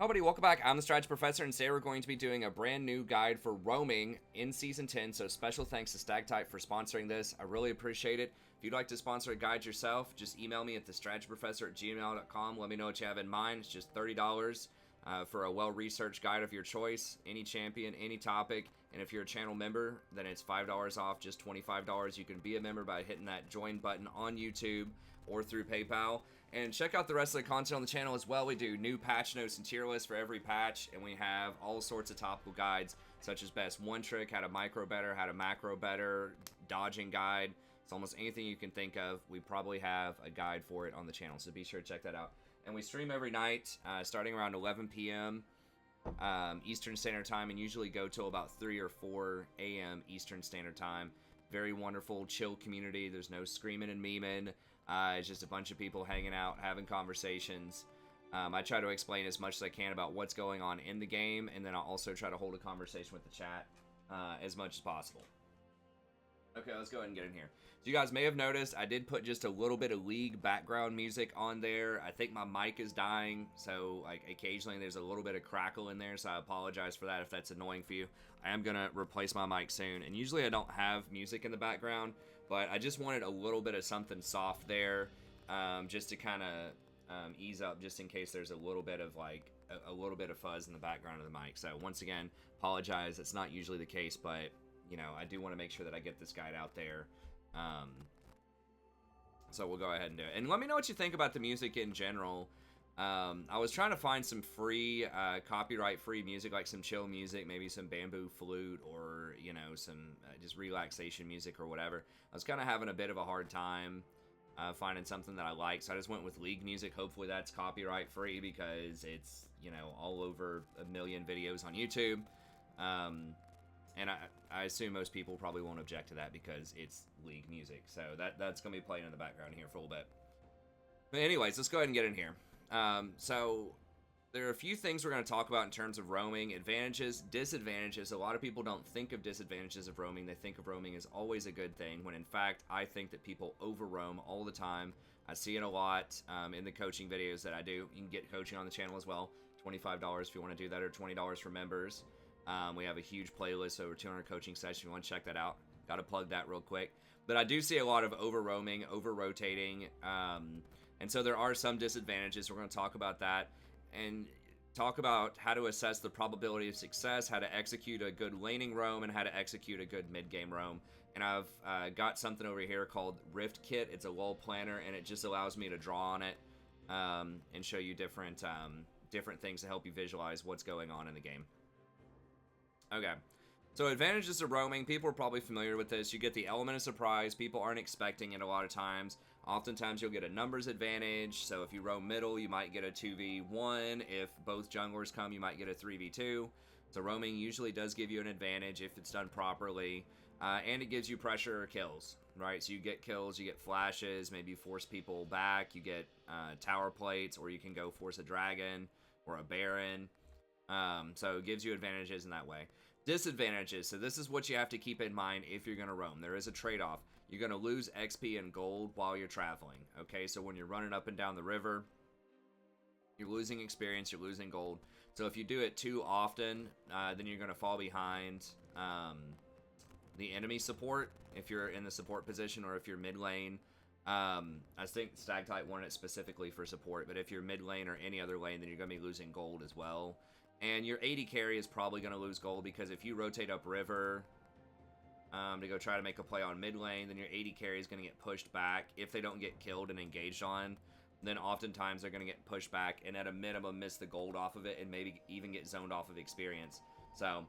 Hi, buddy. Welcome back. I'm the Strategy Professor, and today we're going to be doing a brand new guide for roaming in Season 10. So special thanks to StagType for sponsoring this. I really appreciate it. If you'd like to sponsor a guide yourself, just email me at thestrategyprofessor@gmail.com. Let me know what you have in mind. It's just $30 for a well-researched guide of your choice, any champion, any topic. And if you're a channel member, then it's $5 off, just $25. You can be a member by hitting that join button on YouTube or through PayPal. And check out the rest of the content on the channel as well. We do new patch notes and tier lists for every patch, and we have all sorts of topical guides, such as best one trick, how to micro better, how to macro better, dodging guide. It's almost anything you can think of. We probably have a guide for it on the channel, so be sure to check that out. And we stream every night, starting around 11 p.m. Eastern Standard Time, and usually go till about 3 or 4 a.m. Eastern Standard Time. Very wonderful, chill community. There's no screaming and memeing. It's just a bunch of people hanging out, having conversations. I try to explain as much as I can about what's going on in the game, and then I'll also try to hold a conversation with the chat as much as possible. Okay, let's go ahead and get in here. So you guys may have noticed I did put just a little bit of League background music on there. I think my mic is dying, so like occasionally there's a little bit of crackle in there, so I apologize for that if that's annoying for you. I am gonna replace my mic soon, and usually I don't have music in the background, but I just wanted a little bit of something soft there, just to kind of ease up, just in case there's a little bit of like a little bit of fuzz in the background of the mic. So once again, apologize. It's not usually the case, but you know, I do want to make sure that I get this guide out there. So we'll go ahead and do it. And let me know what you think about the music in general. I was trying to find some free, copyright-free music, like some chill music, maybe some bamboo flute, or, you know, some just relaxation music or whatever. I was kind of having a bit of a hard time finding something that I like, so I just went with League music. Hopefully that's copyright-free because it's, you know, all over a million videos on YouTube. And I assume most people probably won't object to that because it's League music. So that's going to be playing in the background here for a little bit. But anyways, let's go ahead and get in here. So there are a few things we're going to talk about in terms of roaming. Advantages, disadvantages. A lot of people don't think of disadvantages of roaming. They think of roaming as always a good thing, when in fact, I think that people over-roam all the time. I see it a lot in the coaching videos that I do. You can get coaching on the channel as well. $25 if you want to do that, or $20 for members. We have a huge playlist, over 200 coaching sessions. You want to check that out. Got to plug that real quick. But I do see a lot of over-roaming, over-rotating. And so there are some disadvantages. We're going to talk about that and talk about how to assess the probability of success, how to execute a good laning roam, and how to execute a good mid-game roam. And I've got something over here called Rift Kit. It's a lull planner, and it just allows me to draw on it and show you different things to help you visualize what's going on in the game. Okay, so advantages of roaming. People are probably familiar with this. You get the element of surprise. People aren't expecting it a lot of times. Oftentimes you'll get a numbers advantage. So if you roam middle, you might get a 2v1. If both junglers come, you might get a 3v2. So roaming usually does give you an advantage if it's done properly. And it gives you pressure or kills, right? So you get kills, you get flashes, maybe you force people back, you get tower plates, or you can go force a dragon or a baron. So it gives you advantages in that way. Disadvantages. So this is what you have to keep in mind if you're going to roam. There is a trade-off. You're going to lose XP and gold while you're traveling. Okay, so when you're running up and down the river, you're losing experience, you're losing gold. So if you do it too often, then you're going to fall behind the enemy support if you're in the support position, or if you're mid lane. I think StagType wanted it specifically for support, but if you're mid lane or any other lane, then you're going to be losing gold as well. And your AD carry is probably going to lose gold, because if you rotate up river to go try to make a play on mid lane, then your AD carry is going to get pushed back. If they don't get killed and engaged on, then oftentimes they're going to get pushed back and at a minimum miss the gold off of it, and maybe even get zoned off of experience. So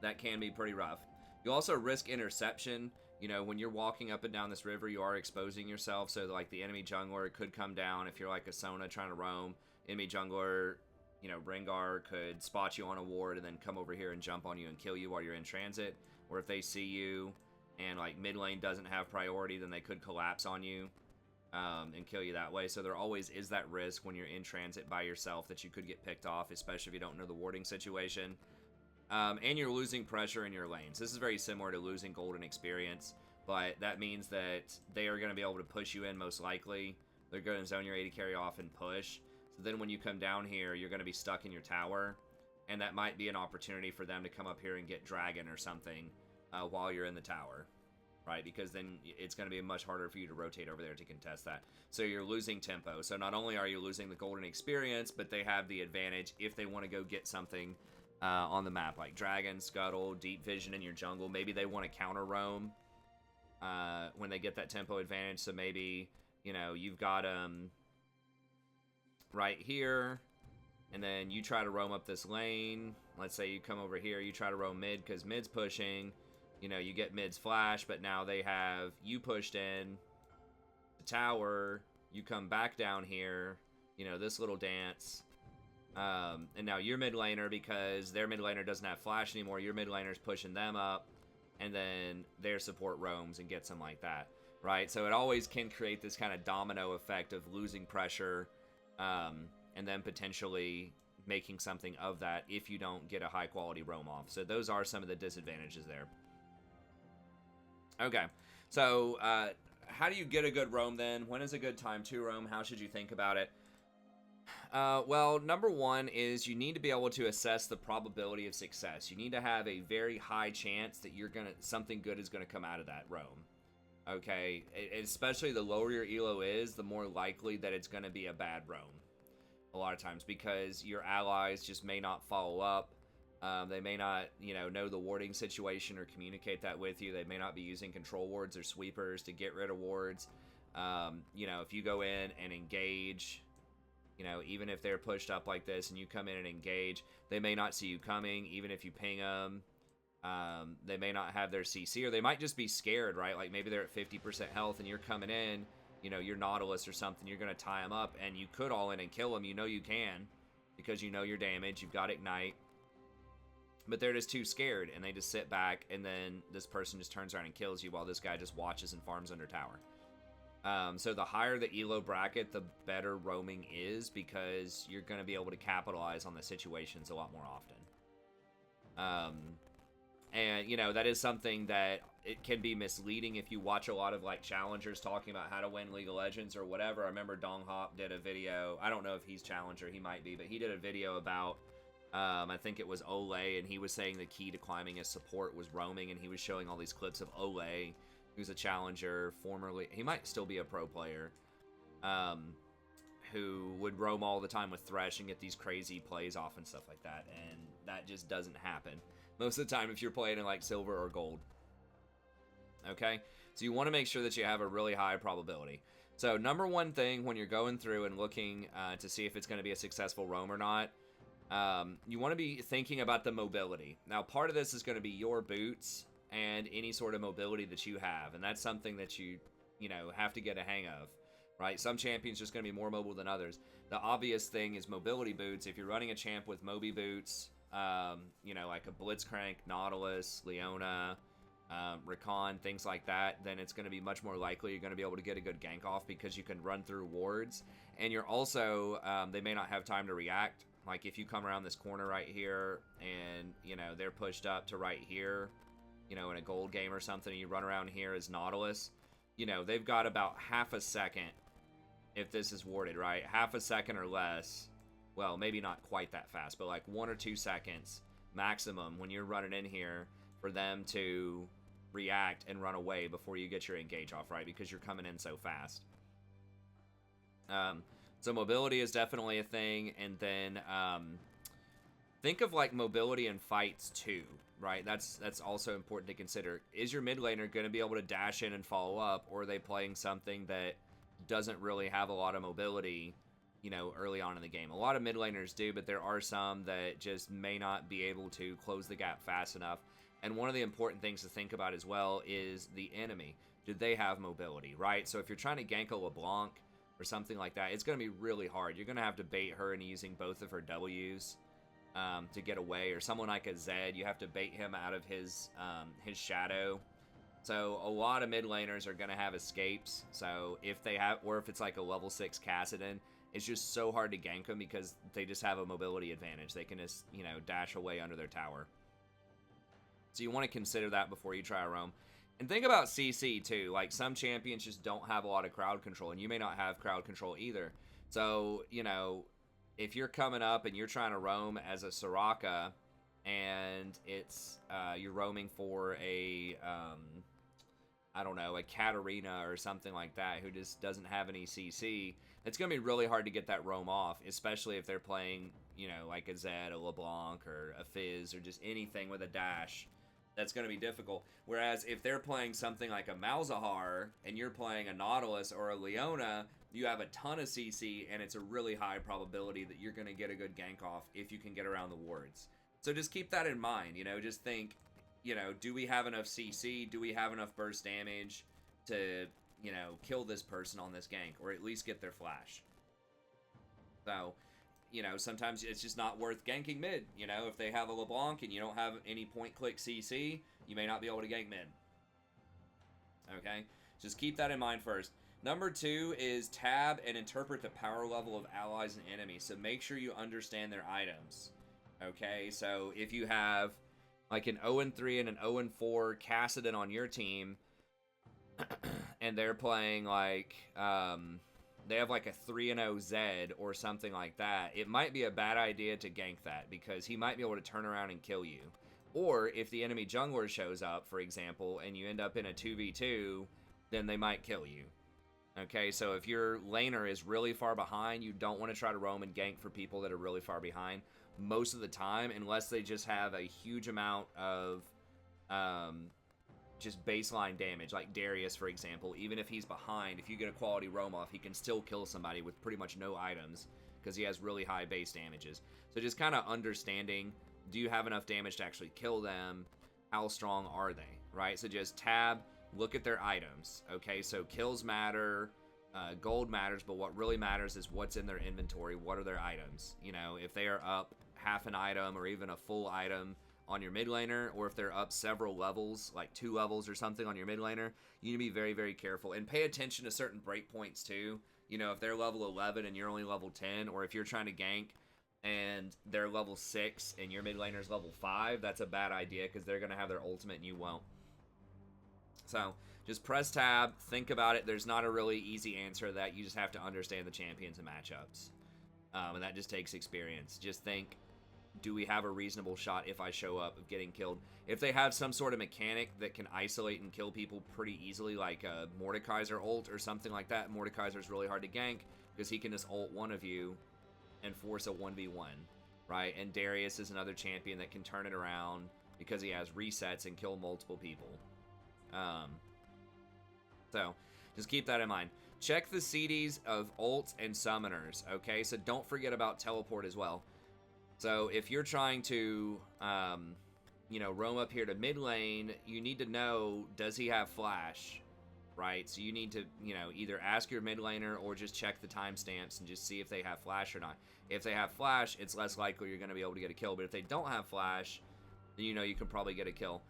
that can be pretty rough. You also risk interception. You know, when you're walking up and down this river, you are exposing yourself. So like the enemy jungler could come down. If you're like a Sona trying to roam, enemy jungler, you know, Rengar could spot you on a ward and then come over here and jump on you and kill you while you're in transit. Or if they see you and like mid lane doesn't have priority, then they could collapse on you and kill you that way. So there always is that risk when you're in transit by yourself that you could get picked off, especially if you don't know the warding situation. And you're losing pressure in your lanes. This is very similar to losing golden experience, but that means that they are going to be able to push you in most likely. They're going to zone your AD carry off and push. So then when you come down here, you're going to be stuck in your tower, and that might be an opportunity for them to come up here and get dragon or something while you're in the tower, right? Because then it's going to be much harder for you to rotate over there to contest that. So you're losing tempo. So not only are you losing the golden experience, but they have the advantage if they want to go get something on the map, like dragon, scuttle, deep vision in your jungle. Maybe they want to counter roam when they get that tempo advantage. So maybe, you know, you've got right here, and then you try to roam up this lane. Let's say you come over here, you try to roam mid because mid's pushing. You know, you get mid's flash, but now they have you pushed in the tower. You come back down here, you know, this little dance. And now you're mid laner because their mid laner doesn't have flash anymore. Your mid laner's pushing them up, and then their support roams and gets them like that, right? So it always can create this kind of domino effect of losing pressure, and then potentially making something of that if you don't get a high quality roam off. So those are some of the disadvantages there. Okay, so how do you get a good roam then? When is a good time to roam? How should you think about it? Well, number one is you need to be able to assess the probability of success. You need to have a very high chance that something good is gonna come out of that roam. Okay, especially the lower your elo is, the more likely that it's gonna be a bad roam. A lot of times, because your allies just may not follow up. They may not, you know the warding situation or communicate that with you. They may not be using control wards or sweepers to get rid of wards. You know, if you go in and engage, you know, even if they're pushed up like this and you come in and engage, they may not see you coming, even if you ping them. They may not have their CC, or they might just be scared, right? Like maybe they're at 50% health and you're coming in, you know, you're Nautilus or something, you're going to tie them up, and you could all in and kill them. You know you can, because you know your damage, you've got Ignite. But they're just too scared, and they just sit back, and then this person just turns around and kills you while this guy just watches and farms under tower. So the higher the elo bracket, the better roaming is, because you're going to be able to capitalize on the situations a lot more often. And, you know, that is something that it can be misleading if you watch a lot of, like, challengers talking about how to win League of Legends or whatever. I remember Dong Hop did a video. I don't know if he's challenger. He might be. But he did a video about, I think it was Olay, and he was saying the key to climbing his support was roaming, and he was showing all these clips of Olay, who's a challenger, formerly, he might still be a pro player, who would roam all the time with Thresh and get these crazy plays off and stuff like that, and that just doesn't happen most of the time if you're playing in like silver or gold. Okay, so you want to make sure that you have a really high probability. So number one thing when you're going through and looking to see if it's going to be a successful roam or not, you want to be thinking about the mobility. Now, part of this is going to be your boots and any sort of mobility that you have, and that's something that you know, have to get a hang of, right? Some champions just going to be more mobile than others. The obvious thing is mobility boots. If you're running a champ with Moby boots, you know, like a Blitzcrank, Nautilus, Leona, Rakan, things like that, then it's going to be much more likely you're going to be able to get a good gank off, because you can run through wards, and you're also, they may not have time to react. Like if you come around this corner right here and, you know, they're pushed up to right here, you know, in a gold game or something, and you run around here as Nautilus, you know, they've got about half a second, if this is warded, right? Half a second or less. Well, maybe not quite that fast, but like 1 or 2 seconds maximum when you're running in here for them to react and run away before you get your engage off, right? Because you're coming in so fast. So mobility is definitely a thing, and then think of like mobility in fights too, right? That's also important to consider. Is your mid laner going to be able to dash in and follow up, or are they playing something that doesn't really have a lot of mobility, you know, early on in the game? A lot of mid laners do, but there are some that just may not be able to close the gap fast enough. And one of the important things to think about as well is the enemy. Do they have mobility, right? So if you're trying to gank a LeBlanc or something like that, it's going to be really hard. You're going to have to bait her into using both of her W's to get away, or someone like a Zed, you have to bait him out of his shadow. So a lot of mid laners are going to have escapes. So if they have, or if it's like a level 6 Kassadin, it's just so hard to gank them because they just have a mobility advantage. They can just, you know, dash away under their tower. So you want to consider that before you try a roam. And think about CC too. Like some champions just don't have a lot of crowd control, and you may not have crowd control either. So, you know, if you're coming up and you're trying to roam as a Soraka, and it's you're roaming for a I don't know, a Katarina or something like that who just doesn't have any CC, it's going to be really hard to get that roam off, especially if they're playing, you know, like a Zed, a LeBlanc, or a Fizz, or just anything with a dash. That's going to be difficult. Whereas if they're playing something like a Malzahar and you're playing a Nautilus or a Leona, you have a ton of CC and it's a really high probability that you're going to get a good gank off if you can get around the wards. So just keep that in mind, you know, just think, you know, do we have enough CC? Do we have enough burst damage to, you know, kill this person on this gank, or at least get their flash? So, you know, sometimes it's just not worth ganking mid. You know, if they have a LeBlanc and you don't have any point-click CC, you may not be able to gank mid. Okay? Just keep that in mind first. Number 2 is tab and interpret the power level of allies and enemies. So make sure you understand their items. Okay? So if you have like an 0-3 and an 0-4 Kassadin on your team, and they're playing like, they have like a 3-0 Zed or something like that, it might be a bad idea to gank that, because he might be able to turn around and kill you. Or if the enemy jungler shows up, for example, and you end up in a 2v2, then they might kill you. Okay, so if your laner is really far behind, you don't want to try to roam and gank for people that are really far behind most of the time, unless they just have a huge amount of just baseline damage, like Darius, for example. Even if he's behind, if you get a quality roam off, he can still kill somebody with pretty much no items, because he has really high base damages. So just kind of understanding, do you have enough damage to actually kill them? How strong are they, right? So just tab, look at their items, okay? So kills matter, gold matters, but what really matters is what's in their inventory. What are their items? You know, if they are up half an item or even a full item on your mid laner, or if they're up several levels, like 2 levels or something on your mid laner, you need to be very, very careful and pay attention to certain breakpoints too. You know, if they're level 11 and you're only level 10, or if you're trying to gank and they're level 6 and your mid laner's level 5, that's a bad idea, because they're going to have their ultimate and you won't. So just press tab, think about it. There's not a really easy answer to that. You just have to understand the champions and matchups. And that just takes experience. Just think, do we have a reasonable shot if I show up of getting killed? If they have some sort of mechanic that can isolate and kill people pretty easily, like a Mordekaiser ult or something like that, Mordekaiser's really hard to gank because he can just ult one of you and force a 1v1, right? And Darius is another champion that can turn it around because he has resets and kill multiple people. So just keep that in mind. Check the CDs of ults and summoners, okay? So don't forget about teleport as well. So if you're trying to, you know, roam up here to mid lane, you need to know, does he have flash, right? So you need to, you know, either ask your mid laner or just check the timestamps and just see if they have flash or not. If they have flash, it's less likely you're going to be able to get a kill. But if they don't have flash, then you know you can probably get a kill.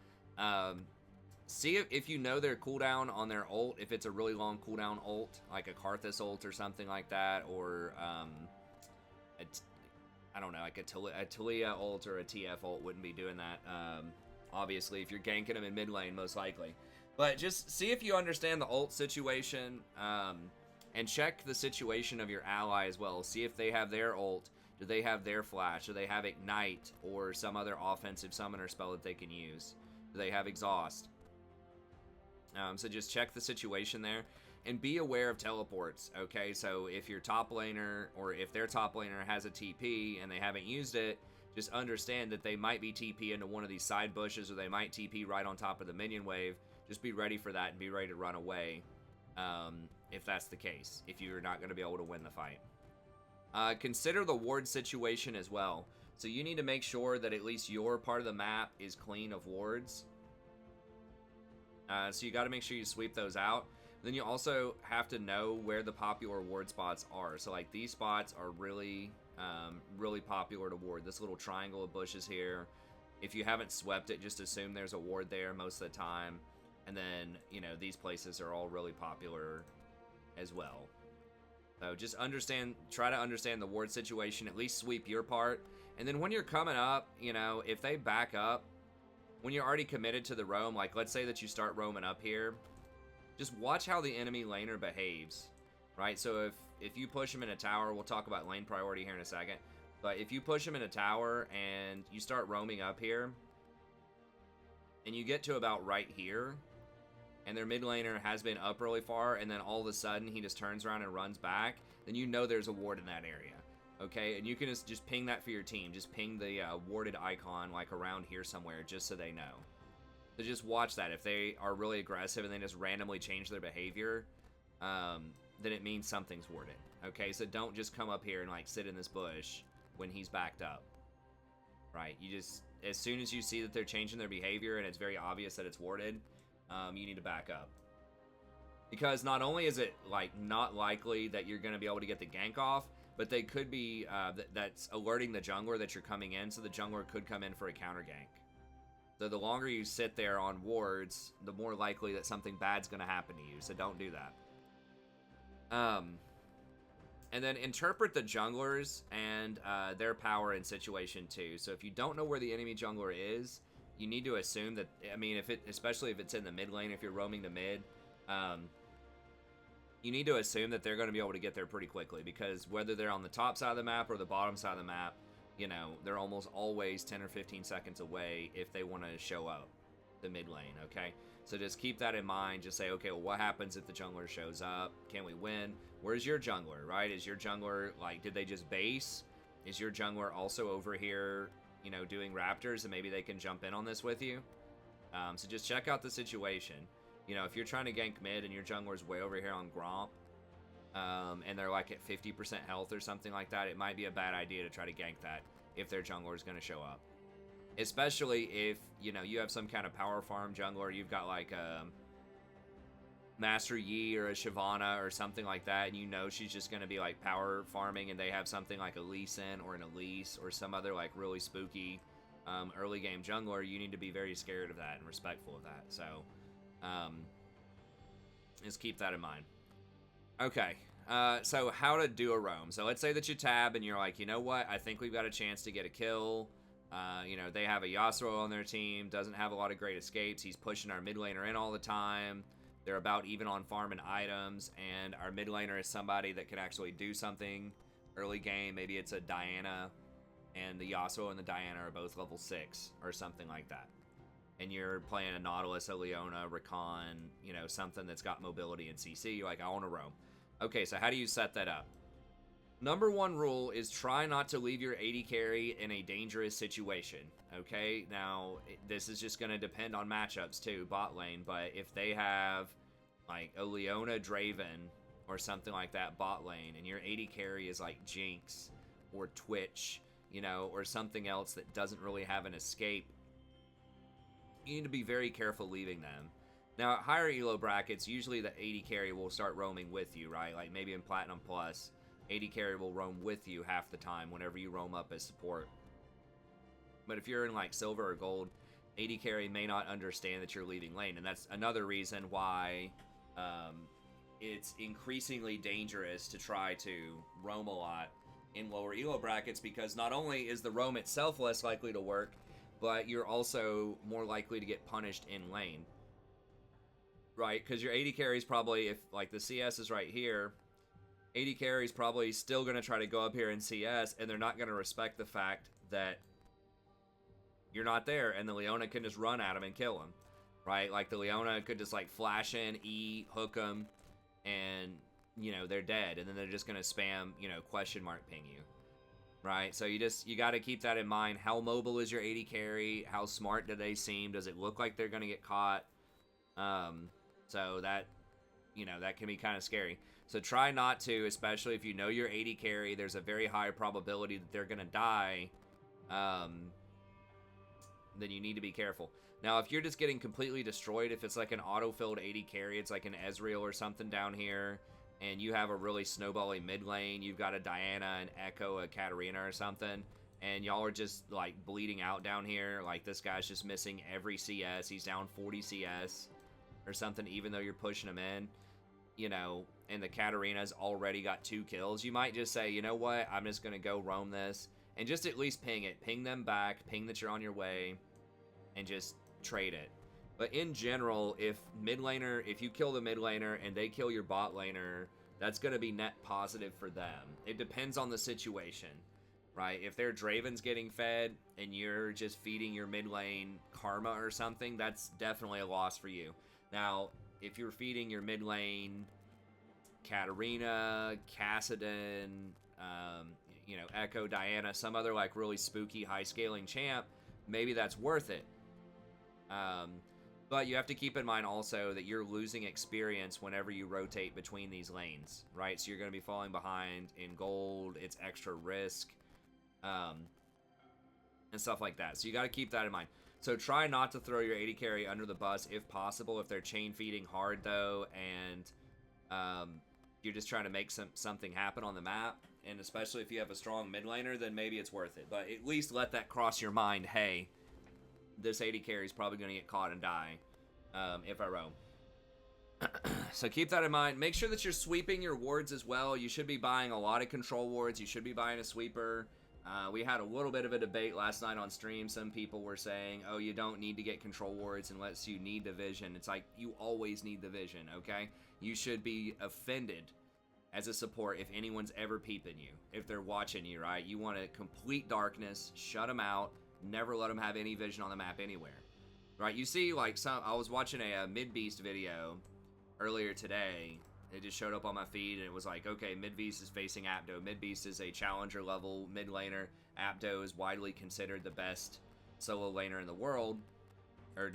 See if you know their cooldown on their ult, if it's a really long cooldown ult, like a Karthus ult or something like that, or I don't know, like a Talia ult or a TF ult wouldn't be doing that. Obviously, if you're ganking them in mid lane, most likely. But just see if you understand the ult situation, and check the situation of your ally as well. See if they have their ult, do they have their flash, do they have ignite, or some other offensive summoner spell that they can use. Do they have exhaust? So just check the situation there, and be aware of teleports, okay? So if your top laner, or if their top laner has a TP and they haven't used it, just understand that they might be TP into one of these side bushes, or they might TP right on top of the minion wave. Just be ready for that and be ready to run away, if that's the case, if you're not going to be able to win the fight. Consider the ward situation as well. So you need to make sure that at least your part of the map is clean of wards. So you got to make sure you sweep those out. Then you also have to know where the popular ward spots are. So like these spots are really, really popular to ward. This little triangle of bushes here. If you haven't swept it, just assume there's a ward there most of the time. And then, you know, these places are all really popular as well. So just understand, try to understand the ward situation, at least sweep your part. And then when you're coming up, you know, if they back up, when you're already committed to the roam, like let's say that you start roaming up here, just watch how the enemy laner behaves, right? So if you push him in a tower, we'll talk about lane priority here in a second, but if you push him in a tower and you start roaming up here, and you get to about right here, and their mid laner has been up really far, and then all of a sudden he just turns around and runs back, then you know there's a ward in that area, okay? And you can just ping that for your team. Just ping the warded icon like around here somewhere, just so they know. So just watch that. If they are really aggressive and they just randomly change their behavior, then it means something's warded, okay? So don't just come up here and like sit in this bush when he's backed up, right? You just, as soon as you see that they're changing their behavior and it's very obvious that it's warded, you need to back up. Because not only is it like not likely that you're going to be able to get the gank off, but they could be, that's alerting the jungler that you're coming in, so the jungler could come in for a counter gank. So the longer you sit there on wards, the more likely that something bad's going to happen to you, so don't do that. And then interpret the junglers and their power in situation too. So if you don't know where the enemy jungler is, you need to assume that, I mean, especially if it's in the mid lane, if you're roaming to mid, you need to assume that they're going to be able to get there pretty quickly, because whether they're on the top side of the map or the bottom side of the map, you know, they're almost always 10 or 15 seconds away if they want to show up the mid lane, okay? So just keep that in mind. Just say, okay, well, what happens if the jungler shows up? Can we win? Where's your jungler, right? Is your jungler, like, did they just base? Is your jungler also over here, you know, doing raptors, and maybe they can jump in on this with you? So just check out the situation. You know, if you're trying to gank mid and your jungler's way over here on Gromp, and they're like at 50% health or something like that, it might be a bad idea to try to gank that if their jungler is going to show up. Especially if, you know, you have some kind of power farm jungler, you've got like a Master Yi or a Shyvana or something like that, and you know she's just going to be like power farming, and they have something like a Lee Sin or an Elise or some other like really spooky early game jungler, you need to be very scared of that and respectful of that. So just keep that in mind. Okay, so how to do a roam. So let's say that you tab and you're like, you know what, I think we've got a chance to get a kill. You know, they have a Yasuo on their team, doesn't have a lot of great escapes. He's pushing our mid laner in all the time. They're about even on farm and items, and our mid laner is somebody that can actually do something early game. Maybe it's a Diana, and the Yasuo and the Diana are both level 6 or something like that. And you're playing a Nautilus, a Leona, Rakan, you know, something that's got mobility and CC. You're like, I want to roam. Okay, so how do you set that up? Number one rule is try not to leave your AD carry in a dangerous situation, okay? Now, this is just going to depend on matchups too, bot lane, but if they have like a Leona Draven or something like that bot lane, and your AD carry is like Jinx or Twitch, you know, or something else that doesn't really have an escape, you need to be very careful leaving them. Now, at higher elo brackets, usually the AD carry will start roaming with you, right? Like maybe in Platinum Plus, AD carry will roam with you half the time whenever you roam up as support. But if you're in like silver or gold, AD carry may not understand that you're leaving lane, and that's another reason why it's increasingly dangerous to try to roam a lot in lower elo brackets, because not only is the roam itself less likely to work, but you're also more likely to get punished in lane, right? Because your AD carry is probably, if like the CS is right here, AD carry is probably still going to try to go up here in CS, and they're not going to respect the fact that you're not there, and the Leona can just run at him and kill him, right? Like the Leona could just like flash in, E, hook them, and, you know, they're dead, and then they're just going to spam, you know, question mark ping you, right? So you got to keep that in mind. How mobile is your AD carry? How smart do they seem? Does it look like they're going to get caught? So that, you know, that can be kind of scary. So try not to, especially if you know your AD carry, there's a very high probability that they're going to die, then you need to be careful. Now, if you're just getting completely destroyed, if it's like an auto-filled AD carry, it's like an Ezreal or something down here, and you have a really snowbally mid lane, you've got a Diana, an Echo, a Katarina or something, and y'all are just like bleeding out down here, like this guy's just missing every CS, he's down 40 CS or something, even though you're pushing him in, you know, and the Katarina's already got 2 kills, you might just say, you know what, I'm just going to go roam this, and just at least ping it. Ping them back, ping that you're on your way, and just trade it. But in general, if you kill the mid laner and they kill your bot laner, that's going to be net positive for them. It depends on the situation, right? If their Draven's getting fed and you're just feeding your mid lane Karma or something, that's definitely a loss for you. Now, if you're feeding your mid lane Katarina, Kassadin, you know, Echo, Diana, some other like really spooky high scaling champ, maybe that's worth it. But you have to keep in mind also that you're losing experience whenever you rotate between these lanes, right? So you're going to be falling behind in gold, it's extra risk, and stuff like that. So you got to keep that in mind. So try not to throw your AD carry under the bus if possible. If they're chain feeding hard though, and you're just trying to make something happen on the map, and especially if you have a strong mid laner, then maybe it's worth it. But at least let that cross your mind, hey, this AD carry is probably going to get caught and die if I roam. So keep that in mind. Make sure that you're sweeping your wards as well. You should be buying a lot of control wards. You should be buying a sweeper. We had a little bit of a debate last night on stream. Some people were saying, oh, you don't need to get control wards unless you need the vision. It's like, you always need the vision, okay? You should be offended as a support if anyone's ever peeping you, if they're watching you, right? You want a complete darkness, shut them out, never let them have any vision on the map anywhere, right? You see, like, I was watching a Midbeast video earlier today. It just showed up on my feed, and it was like, okay, Midbeast is facing Abdo. Midbeast is a challenger level mid laner. Abdo is widely considered the best solo laner in the world, or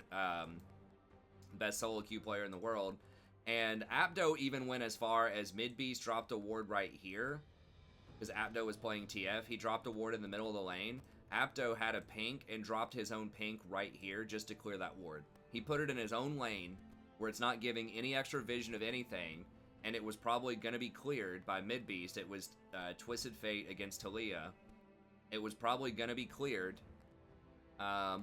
best solo queue player in the world. And Abdo even went as far as Midbeast dropped a ward right here, because Abdo was playing TF. He dropped a ward in the middle of the lane. Abdo had a pink and dropped his own pink right here just to clear that ward. He put it in his own lane where it's not giving any extra vision of anything, and it was probably going to be cleared by Midbeast. It was Twisted Fate against Talia. It was probably going to be cleared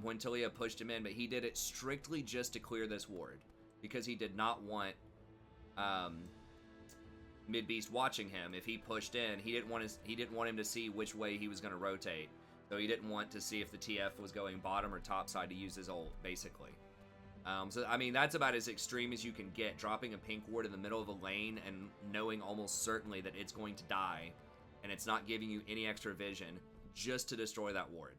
when Talia pushed him in, but he did it strictly just to clear this ward because he did not want Midbeast watching him. If he pushed in, he didn't want him to see which way he was going to rotate. So he didn't want to see if the TF was going bottom or top side to use his ult, basically. So, I mean, that's about as extreme as you can get. Dropping a pink ward in the middle of a lane and knowing almost certainly that it's going to die and it's not giving you any extra vision just to destroy that ward.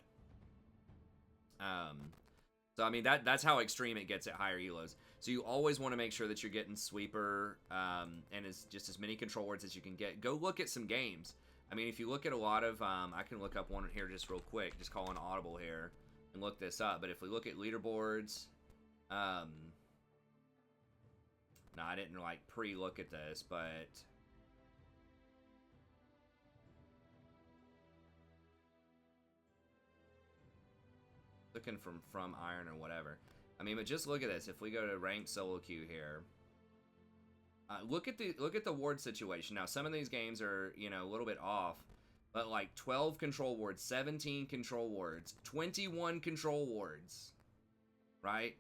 So, I mean, that's how extreme it gets at higher elos. So you always want to make sure that you're getting sweeper and just as many control wards as you can get. Go look at some games. I mean, if you look at a lot of, I can look up one here just real quick, just call an audible here and look this up. But if we look at leaderboards, no, I didn't like pre-look at this, but looking from Iron or whatever. I mean, but just look at this. If we go to ranked solo queue here, look at the ward situation. Now, some of these games are, you know, a little bit off, but like 12 control wards, 17 control wards, 21 control wards, right?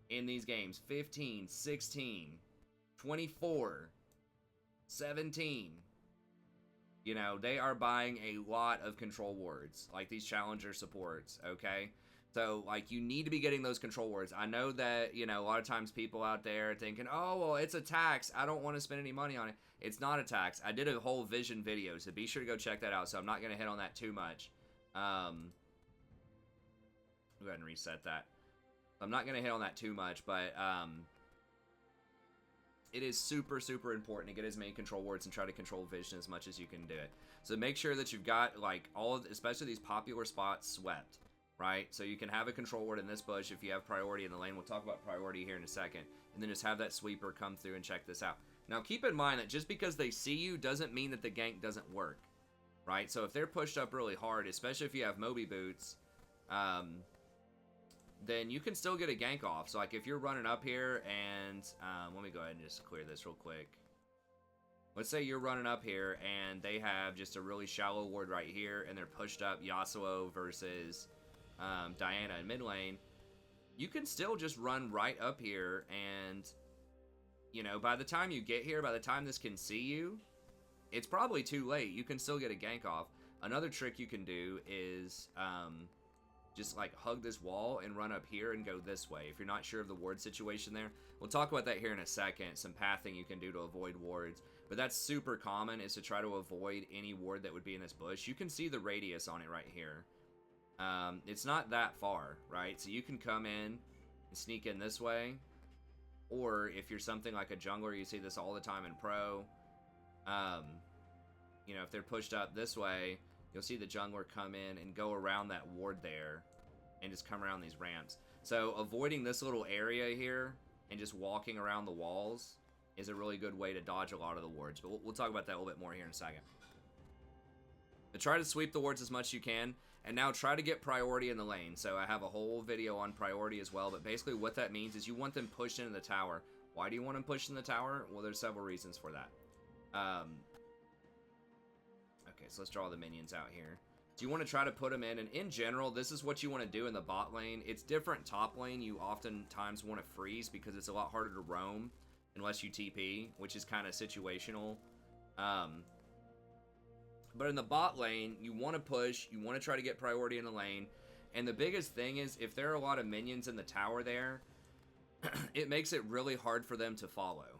In these games, 15, 16, 24, 17. You know, they are buying a lot of control wards, like these challenger supports, okay? So, like, you need to be getting those control wards. I know that, you know, a lot of times people out there are thinking, oh, well, it's a tax. I don't want to spend any money on it. It's not a tax. I did a whole vision video, so be sure to go check that out. So I'm not going to hit on that too much. Go ahead and reset that. I'm not going to hit on that too much, but it is super, super important to get as many control wards and try to control vision as much as you can do it. So make sure that you've got, like, all of, especially these popular spots swept, right? So you can have a control ward in this bush if you have priority in the lane. We'll talk about priority here in a second. And then just have that sweeper come through and check this out. Now, keep in mind that just because they see you doesn't mean that the gank doesn't work, right? So if they're pushed up really hard, especially if you have Moby boots, then you can still get a gank off. So, like, if you're running up here and, let me go ahead and just clear this real quick. Let's say you're running up here and they have just a really shallow ward right here and they're pushed up Yasuo versus Diana in mid lane. You can still just run right up here and, you know, by the time you get here, by the time this can see you, it's probably too late. You can still get a gank off. Another trick you can do is, just like hug this wall and run up here and go this way. If you're not sure of the ward situation there, we'll talk about that here in a second. Some pathing you can do to avoid wards. but that's super common, is to try to avoid any ward that would be in this bush. You can see the radius on it right here. It's not that far, right? So you can come in and sneak in this way, or if you're something like a jungler, you see this all the time in pro. You know, if they're pushed up this way, you'll see the jungler come in and go around that ward there and just come around these ramps. So avoiding this little area here and just walking around the walls is a really good way to dodge a lot of the wards. But we'll talk about that a little bit more here in a second. But try to sweep the wards as much as you can. And now try to get priority in the lane. So I have a whole video on priority as well. But basically what that means is you want them pushed into the tower. Why do you want them pushed in the tower? Well, there's several reasons for that. Okay, so let's draw the minions out here. So you want to try to put them in, and in general, this is what you want to do in the bot lane. It's different top lane. You oftentimes want to freeze because it's a lot harder to roam unless you TP, which is kind of situational. But in the bot lane, you want to push, you want to try to get priority in the lane, and the biggest thing is if there are a lot of minions in the tower there, it makes it really hard for them to follow,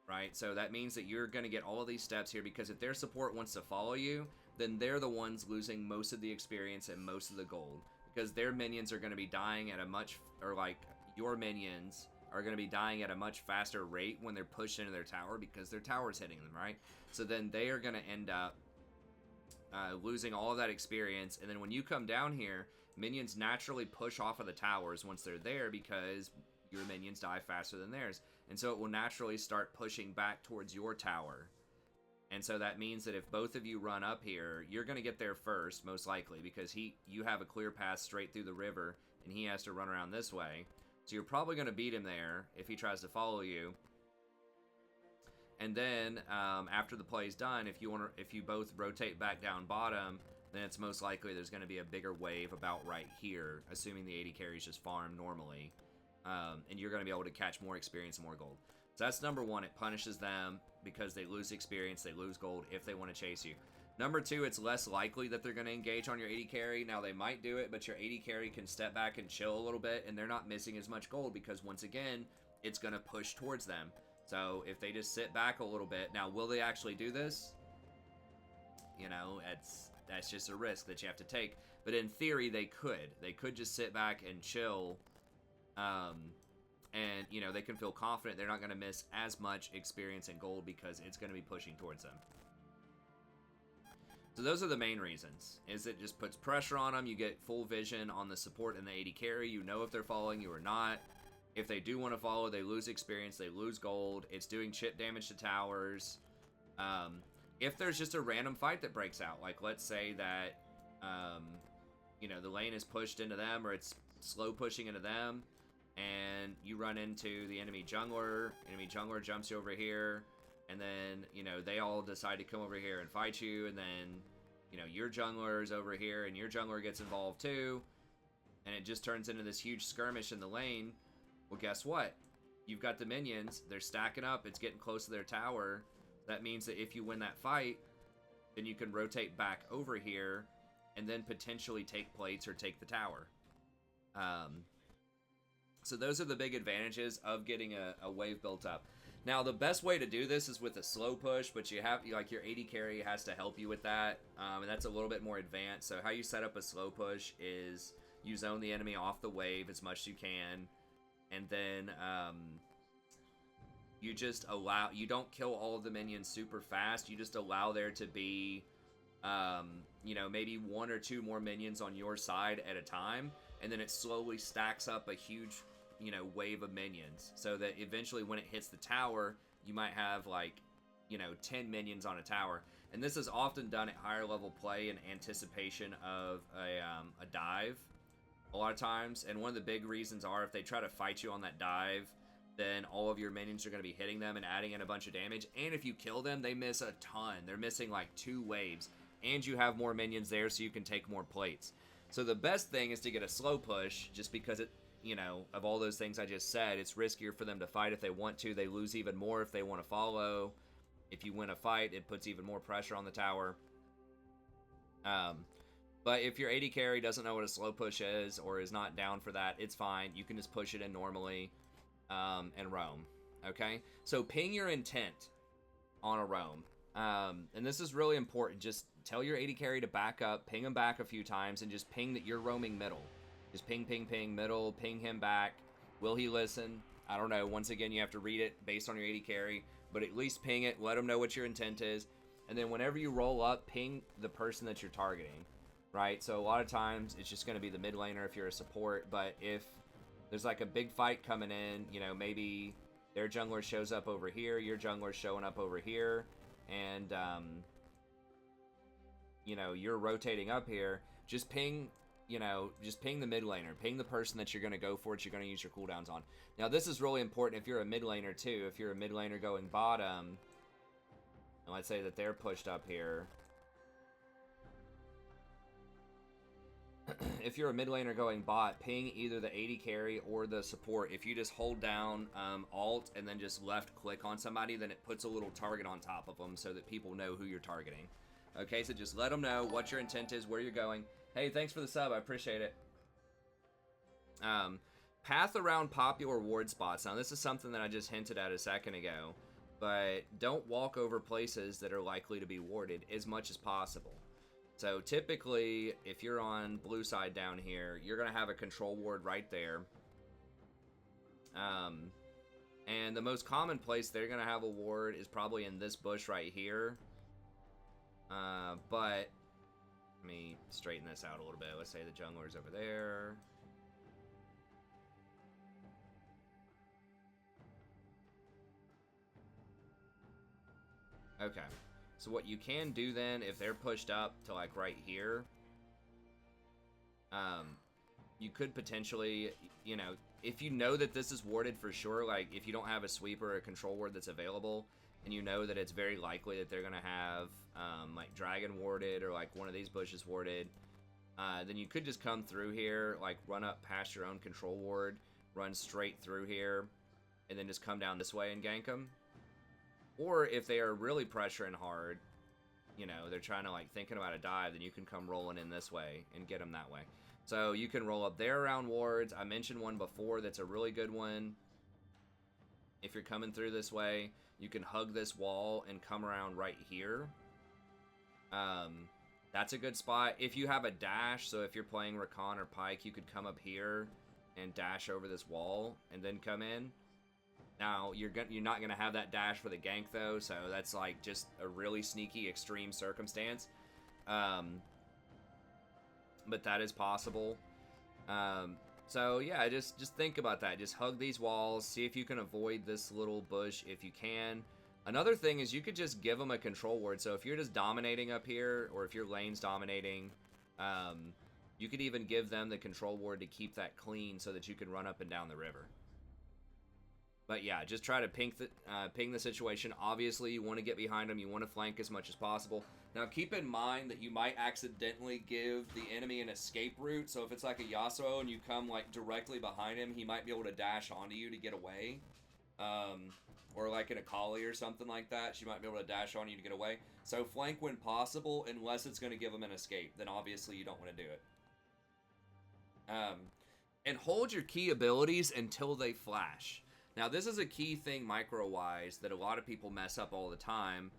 right? So that means that you're going to get all of these steps here, because if their support wants to follow you, then they're the ones losing most of the experience and most of the gold, because their minions are going to be dying at a much, or like your minions are going to be dying at a much faster rate when they're pushed into their tower, because their tower's hitting them, right? So then they are going to end up losing all of that experience, and then when you come down here, minions naturally push off of the towers once they're there, because your minions die faster than theirs, and so it will naturally start pushing back towards your tower. And so that means that if both of you run up here, you're going to get there first, most likely, because you have a clear path straight through the river, and he has to run around this way. So you're probably going to beat him there if he tries to follow you. And then after the play is done, if you both rotate back down bottom, then it's most likely there's going to be a bigger wave about right here, assuming the AD carries just farm normally, and you're going to be able to catch more experience and more gold. So that's number one. It punishes them because they lose experience, they lose gold if they want to chase you. Number two, it's less likely that they're going to engage on your AD carry. Now, they might do it, but your AD carry can step back and chill a little bit, and they're not missing as much gold because, once again, it's going to push towards them. So if they just sit back a little bit, now, will they actually do this? You know, that's just a risk that you have to take. But in theory, they could. They could just sit back and chill, and, you know, they can feel confident they're not going to miss as much experience and gold because it's going to be pushing towards them. So those are the main reasons, is it just puts pressure on them. You get full vision on the support and the AD carry. You know if they're following you or not. If they do want to follow, they lose experience, they lose gold. It's doing chip damage to towers. If there's just a random fight that breaks out, like let's say that, you know, the lane is pushed into them, or it's slow pushing into them, and you run into the enemy jungler jumps you over here, and then, you know, they all decide to come over here and fight you, and then, you know, your jungler's over here, and your jungler gets involved too, and it just turns into this huge skirmish in the lane. Well, guess what? You've got the minions, they're stacking up, it's getting close to their tower. That means that if you win that fight, then you can rotate back over here, and then potentially take plates or take the tower. So those are the big advantages of getting a wave built up. Now, the best way to do this is with a slow push, but you have, like, your AD carry has to help you with that, and that's a little bit more advanced. So how you set up a slow push is you zone the enemy off the wave as much as you can, and then you just allow, you don't kill all of the minions super fast, you just allow there to be, you know, maybe one or two more minions on your side at a time, and then it slowly stacks up a huge, you know, wave of minions, so that eventually when it hits the tower, you might have, like, you know, 10 minions on a tower. And this is often done at higher level play in anticipation of a dive a lot of times. And one of the big reasons are if they try to fight you on that dive, then all of your minions are going to be hitting them and adding in a bunch of damage. And if you kill them, they miss a ton. They're missing like 2 waves, and you have more minions there, so you can take more plates. So the best thing is to get a slow push, just because it, you know, of all those things I just said, it's riskier for them to fight if they want to. They lose even more if they want to follow. If you win a fight, it puts even more pressure on the tower. But if your AD carry doesn't know what a slow push is, or is not down for that, it's fine. You can just push it in normally and roam. Okay? So ping your intent on a roam. And this is really important. Just tell your AD carry to back up, ping him back a few times, and just ping that you're roaming middle. Just ping, ping, ping, middle, ping him back. Will he listen? I don't know. Once again, you have to read it based on your AD carry, but at least ping it, let him know what your intent is, and then whenever you roll up, ping the person that you're targeting, right? So a lot of times, it's just going to be the mid laner if you're a support, but if there's like a big fight coming in, you know, maybe their jungler shows up over here, your jungler's showing up over here, and, you know, you're rotating up here, just ping, you know, just ping the mid laner, ping the person that you're going to go for, that you're going to use your cooldowns on. Now, this is really important if you're a mid laner, too. If you're a mid laner going bottom, and let's say that they're pushed up here. If you're a mid laner going bot, ping either the AD carry or the support. If you just hold down Alt and then just left click on somebody, then it puts a little target on top of them so that people know who you're targeting. Okay, so just let them know what your intent is, where you're going. Hey, thanks for the sub. I appreciate it. Path around popular ward spots. Now, this is something that I just hinted at a second ago, but don't walk over places that are likely to be warded as much as possible. So typically, if you're on blue side down here, you're going to have a control ward right there. And the most common place they're going to have a ward is probably in this bush right here. But let me straighten this out a little bit. Let's say the jungler's over there. Okay. So what you can do then, if they're pushed up to like right here, you could potentially, you know, if you know that this is warded for sure, like if you don't have a sweeper or a control ward that's available, and you know that it's very likely that they're going to have like dragon warded or like one of these bushes warded, then you could just come through here, like run up past your own control ward, run straight through here, and then just come down this way and gank them. Or if they are really pressuring hard, you know, they're trying to like thinking about a dive, then you can come rolling in this way and get them that way. So you can roll up there around wards. I mentioned one before that's a really good one. If you're coming through this way, you can hug this wall and come around right here. That's a good spot. If you have a dash, so if you're playing Rakan or Pyke, you could come up here and dash over this wall and then come in. Now, you're not going to have that dash for the gank, though, so that's, like, just a really sneaky, extreme circumstance. But that is possible. So, yeah, just think about that. Just hug these walls. See if you can avoid this little bush if you can. Another thing is you could just give them a control ward. So, if you're just dominating up here, or if your lane's dominating, you could even give them the control ward to keep that clean so that you can run up and down the river. But yeah, just try to ping the situation. Obviously, you want to get behind them. You want to flank as much as possible. Now, keep in mind that you might accidentally give the enemy an escape route. So if it's like a Yasuo and you come like directly behind him, he might be able to dash onto you to get away. Or like in a Kali or something like that, she might be able to dash on you to get away. So flank when possible, unless it's going to give him an escape. Then obviously you don't want to do it. And hold your key abilities until they flash. Now, this is a key thing micro-wise that a lot of people mess up all the time,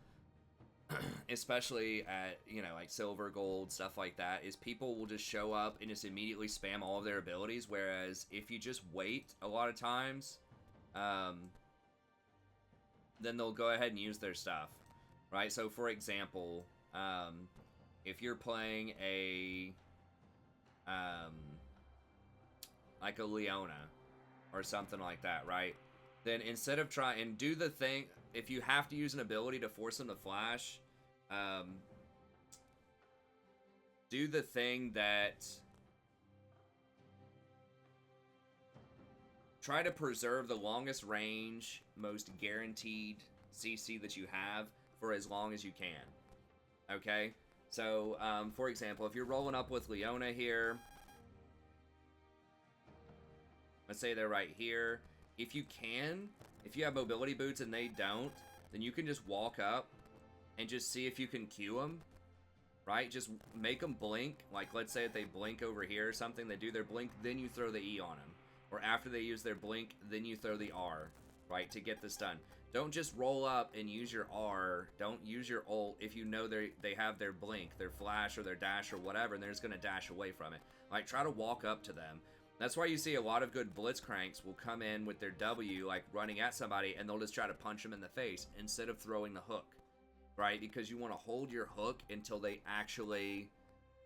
especially at, you know, like silver, gold, stuff like that, is people will just show up and just immediately spam all of their abilities, whereas if you just wait a lot of times, then they'll go ahead and use their stuff, right? So, for example, if you're playing like a Leona or something like that, right? Then instead of trying and do the thing, if you have to use an ability to force them to flash, do the thing that try to preserve the longest range, most guaranteed CC that you have for as long as you can. Okay? So, for example, if you're rolling up with Leona here, let's say they're right here. If you have mobility boots and they don't, then you can just walk up and just see if you can Q them, right? Just make them blink. Like, let's say if they blink over here or something, they do their blink, then you throw the E on them. Or after they use their blink, then you throw the R, right, to get this done. Don't just roll up and use your R. Don't use your ult if you know they have their blink, their flash, or their dash, or whatever, and they're just going to dash away from it. Like, try to walk up to them. That's why you see a lot of good blitzcranks will come in with their W, like, running at somebody, and they'll just try to punch them in the face instead of throwing the hook, right? Because you want to hold your hook until they actually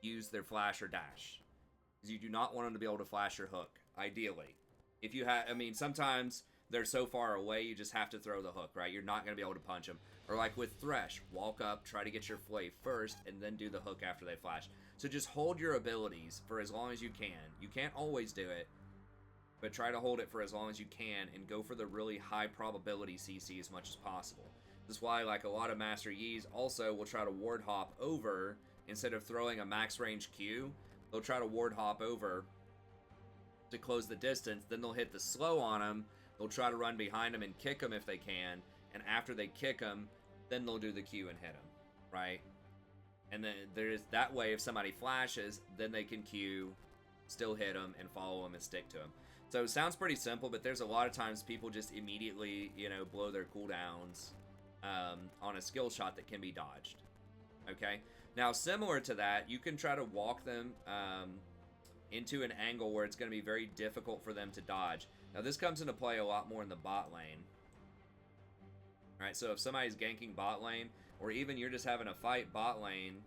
use their flash or dash. Because you do not want them to be able to flash your hook, ideally. If you have, I mean, sometimes they're so far away, you just have to throw the hook, right? You're not going to be able to punch them. Or like with Thresh, walk up, try to get your flay first, and then do the hook after they flash. So just hold your abilities for as long as you can. You can't always do it, but try to hold it for as long as you can, and go for the really high probability CC as much as possible. This is why, like, a lot of Master Yis also will try to ward hop over, instead of throwing a max range Q, they'll try to ward hop over to close the distance, then they'll hit the slow on them. They'll try to run behind them and kick them if they can, and after they kick them, then they'll do the Q and hit them, right? And then there's that way, if somebody flashes, then they can Q, still hit them, and follow them and stick to them. So it sounds pretty simple, but there's a lot of times people just immediately, you know, blow their cooldowns on a skill shot that can be dodged, okay? Now, similar to that, you can try to walk them into an angle where it's going to be very difficult for them to dodge. Now, this comes into play a lot more in the bot lane. Alright, so if somebody's ganking bot lane, or even you're just having a fight bot lane,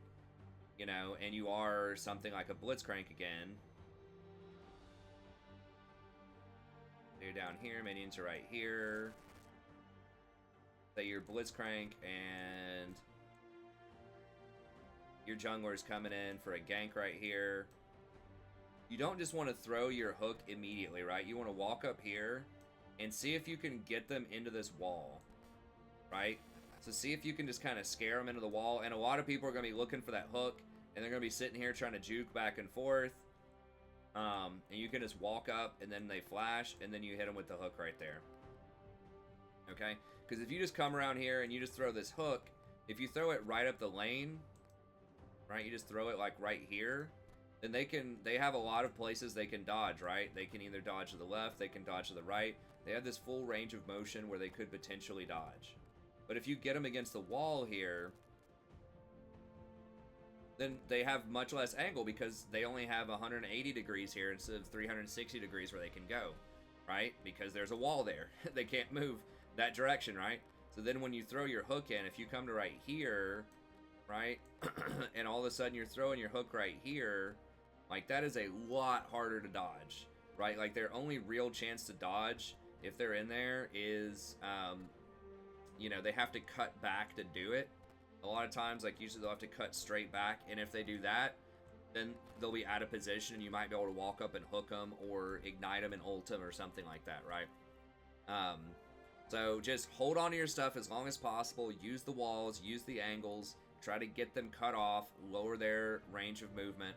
you know, and you are something like a blitzcrank again. You're down here, minions are right here. Say you're blitzcrank, and your jungler's coming in for a gank right here. You don't just want to throw your hook immediately, right? You want to walk up here and see if you can get them into this wall, right? So see if you can just kind of scare them into the wall. And a lot of people are going to be looking for that hook, and they're going to be sitting here trying to juke back and forth. And you can just walk up, and then they flash, and then you hit them with the hook right there. Okay? Because if you just come around here and you just throw this hook, if you throw it right up the lane, right? You just throw it like right here. Then they have a lot of places they can dodge, right? They can either dodge to the left, they can dodge to the right. They have this full range of motion where they could potentially dodge. But if you get them against the wall here, then they have much less angle because they only have 180 degrees here instead of 360 degrees where they can go, right? Because there's a wall there. They can't move that direction, right? So then when you throw your hook in, if you come to right here, right? And all of a sudden you're throwing your hook right here, like, that is a lot harder to dodge, right? Like, their only real chance to dodge, if they're in there, is, you know, they have to cut back to do it. A lot of times, like, usually they'll have to cut straight back, and if they do that, then they'll be out of position, and you might be able to walk up and hook them, or ignite them and ult them, or something like that, right? So just hold on to your stuff as long as possible, use the walls, use the angles, try to get them cut off, lower their range of movement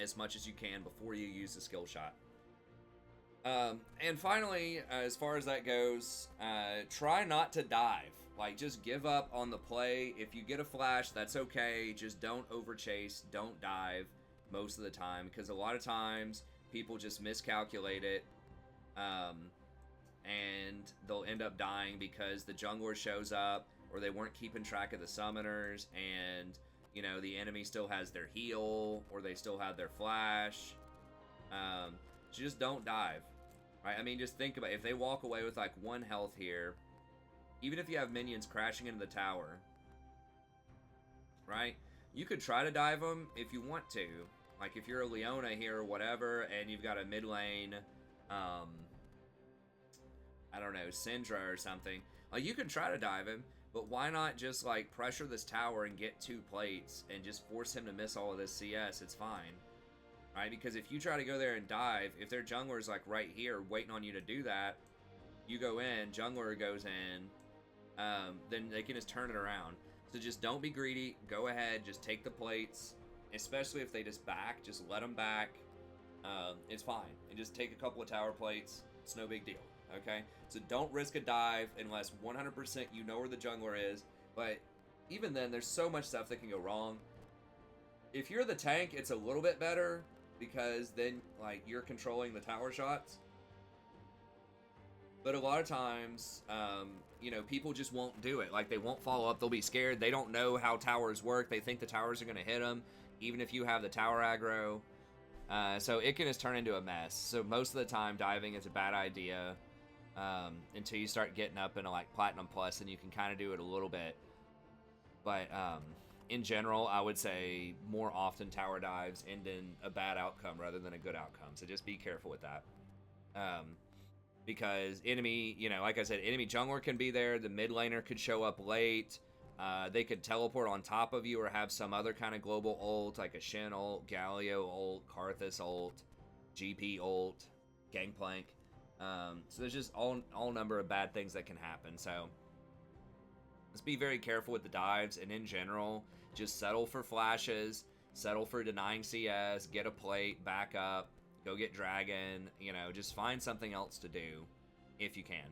as much as you can before you use the skill shot. And finally, as far as that goes, try not to dive. Like, just give up on the play. If you get a flash, that's okay. Just don't overchase, don't dive most of the time, because a lot of times people just miscalculate it, and they'll end up dying because the jungler shows up, or they weren't keeping track of the summoners, and, you know, the enemy still has their heal, or they still have their flash. So just don't dive, right? I mean, just think about it. If they walk away with like 1 health here, even if you have minions crashing into the tower, right? You could try to dive them if you want to. Like, if you're a Leona here or whatever, and you've got a mid lane, I don't know, Syndra or something, like, you can try to dive him. But why not just, like, pressure this tower and get 2 plates and just force him to miss all of this CS? It's fine, right? Because if you try to go there and dive, if their jungler's, like, right here waiting on you to do that, you go in, jungler goes in, then they can just turn it around. So just don't be greedy. Go ahead, just take the plates, especially if they just back. Just let them back. It's fine. And just take a couple of tower plates. It's no big deal. Okay, so don't risk a dive unless 100% you know where the jungler is. But even then, there's so much stuff that can go wrong. If you're the tank, it's a little bit better because then, like, you're controlling the tower shots. But a lot of times, you know, people just won't do it. Like, they won't follow up. They'll be scared. They don't know how towers work. They think the towers are going to hit them, even if you have the tower aggro. So it can just turn into a mess. So most of the time, diving is a bad idea until you start getting up into, like, Platinum Plus, and you can kind of do it a little bit. But in general, I would say more often tower dives end in a bad outcome rather than a good outcome. So just be careful with that. Because enemy, you know, like I said, enemy jungler can be there. The mid laner could show up late. They could teleport on top of you or have some other kind of global ult, like a Shen ult, Galio ult, Karthus ult, GP ult, Gangplank. So there's just all number of bad things that can happen. So let's be very careful with the dives, and in general, just settle for flashes, settle for denying CS, get a plate, back up, go get dragon, you know, just find something else to do if you can.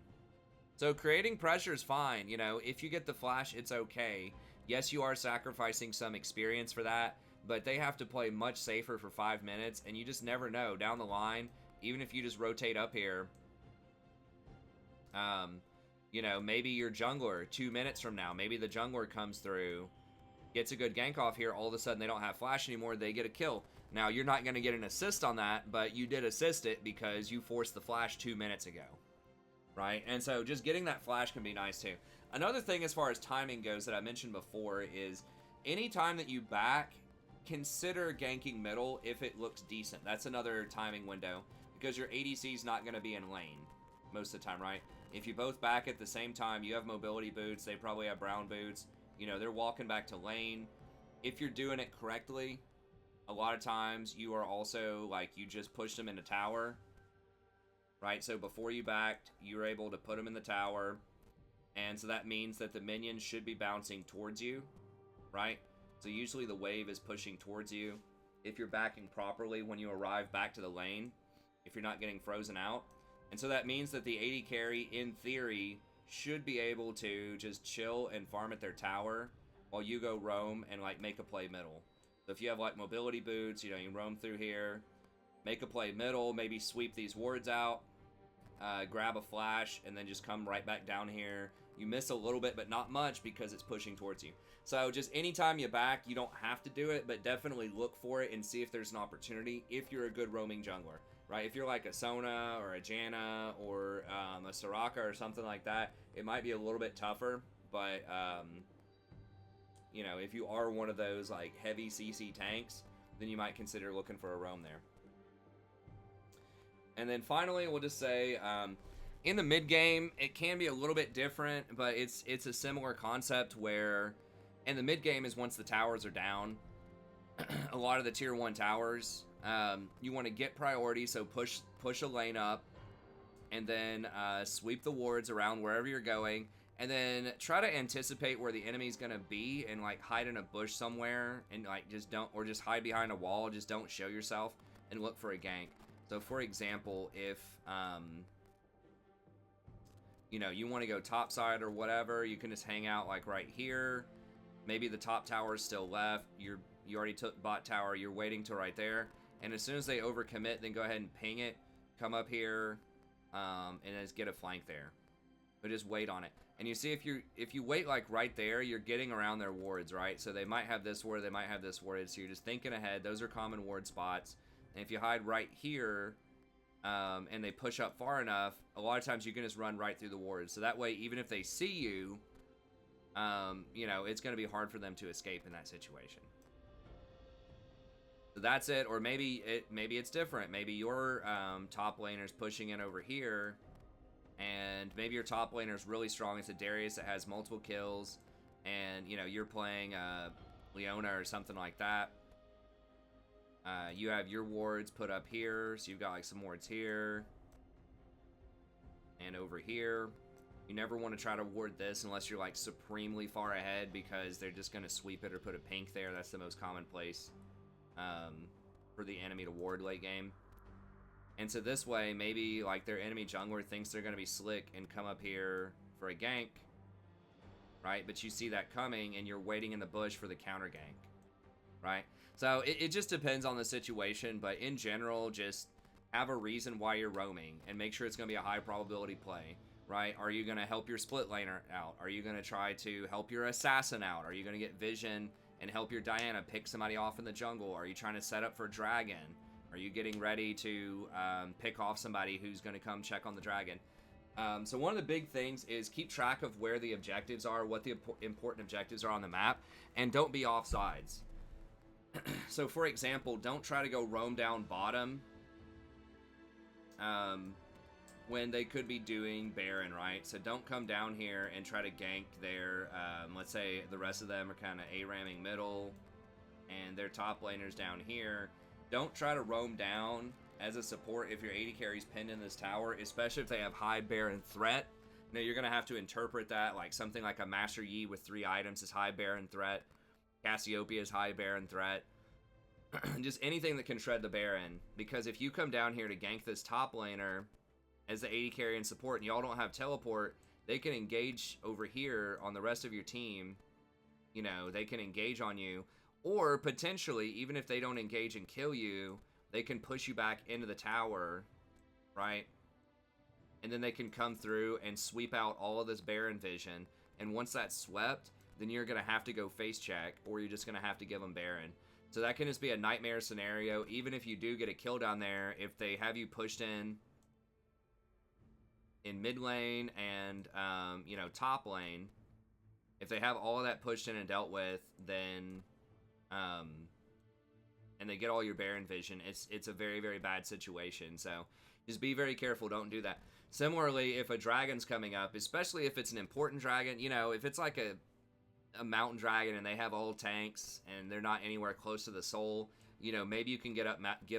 So creating pressure is fine, you know, if you get the flash, it's okay. Yes, you are sacrificing some experience for that, but they have to play much safer for 5 minutes, and you just never know down the line, even if you just rotate up here, you know, maybe your jungler 2 minutes from now, maybe the jungler comes through, gets a good gank off here, all of a sudden they don't have flash anymore, they get a kill. Now, you're not going to get an assist on that, but you did assist it because you forced the flash 2 minutes ago, right? And so just getting that flash can be nice too. Another thing as far as timing goes that I mentioned before is anytime that you back, consider ganking middle if it looks decent. That's another timing window because your ADC is not going to be in lane most of the time, right? If you both back at the same time, you have mobility boots, they probably have brown boots, you know, they're walking back to lane. If you're doing it correctly, a lot of times you are also, like, you just pushed them in a tower, right? So before you backed, you were able to put them in the tower, and so that means that the minions should be bouncing towards you, right? So usually the wave is pushing towards you. If you're backing properly when you arrive back to the lane, if you're not getting frozen out. And so that means that the AD carry, in theory, should be able to just chill and farm at their tower while you go roam and, like, make a play middle. So if you have, like, mobility boots, you know, you roam through here, make a play middle, maybe sweep these wards out, grab a flash, and then just come right back down here. You miss a little bit, but not much because it's pushing towards you. So just anytime you back, you don't have to do it, but definitely look for it and see if there's an opportunity if you're a good roaming jungler, right? If you're like a Sona or a Janna or a Soraka or something like that, it might be a little bit tougher, but you know, if you are one of those like heavy CC tanks, then you might consider looking for a roam there. And then finally, we'll just say, in the mid game, it can be a little bit different, but it's a similar concept where, in the mid game is once the towers are down, a lot of the tier 1 towers, you want to get priority, so push a lane up, and then sweep the wards around wherever you're going, and then try to anticipate where the enemy's gonna be and, like, hide in a bush somewhere and, like, just hide behind a wall, just don't show yourself and look for a gank. So for example, if you know, you want to go topside or whatever, you can just hang out like right here. Maybe the top tower is still left, you already took bot tower, you're waiting till right there, and as soon as they overcommit, then go ahead and ping it, come up here, and just get a flank there. But just wait on it. And you see, if you wait like right there, you're getting around their wards, right? So they might have this ward, they might have this ward, so you're just thinking ahead. Those are common ward spots. And if you hide right here, and they push up far enough, a lot of times you can just run right through the wards. So that way, even if they see you, you know, it's going to be hard for them to escape in that situation. So that's it. Or maybe it's different. Maybe your top laner's pushing in over here, and maybe your top laner's really strong. It's a Darius that has multiple kills, and, you know, you're playing Leona or something like that. You have your wards put up here, so you've got like some wards here and over here. You never want to try to ward this unless you're like supremely far ahead, because they're just going to sweep it or put a pink there. That's the most common place for the enemy to ward late game. And so this way, maybe like their enemy jungler thinks they're going to be slick and come up here for a gank, right? But you see that coming and you're waiting in the bush for the counter gank, right? So it just depends on the situation, but in general, just have a reason why you're roaming and make sure it's going to be a high probability play, right? Are you going to help your split laner out? Are you going to try to help your assassin out? Are you going to get vision and help your Diana pick somebody off in the jungle? Are you trying to set up for dragon? Are you getting ready to pick off somebody who's going to come check on the dragon? So one of the big things is keep track of where the objectives are, what the important objectives are on the map, and don't be off sides. So for example, don't try to go roam down bottom when they could be doing Baron, right? So don't come down here and try to gank their, let's say the rest of them are kind of A-ramming middle and their top laners down here. Don't try to roam down as a support if your AD carry's pinned in this tower, especially if they have high Baron threat. Now you're going to have to interpret that like something like a Master Yi with 3 items is high Baron threat. Cassiopeia is high Baron threat. Just anything that can shred the Baron, because if you come down here to gank this top laner as the AD carry and support and y'all don't have teleport, they can engage over here on the rest of your team. You know, they can engage on you, or potentially even if they don't engage and kill you, they can push you back into the tower, right? And then they can come through and sweep out all of this Baron vision, and once that's swept, then you're gonna have to go face check, or you're just gonna have to give them Baron. So that can just be a nightmare scenario. Even if you do get a kill down there, if they have you pushed in mid lane and, you know, top lane, if they have all of that pushed in and dealt with, then, and they get all your Baron vision, it's a very, very bad situation. So just be very careful. Don't do that. Similarly, if a dragon's coming up, especially if it's an important dragon, you know, if it's like a mountain dragon and they have all tanks and they're not anywhere close to the soul, you know, maybe you can give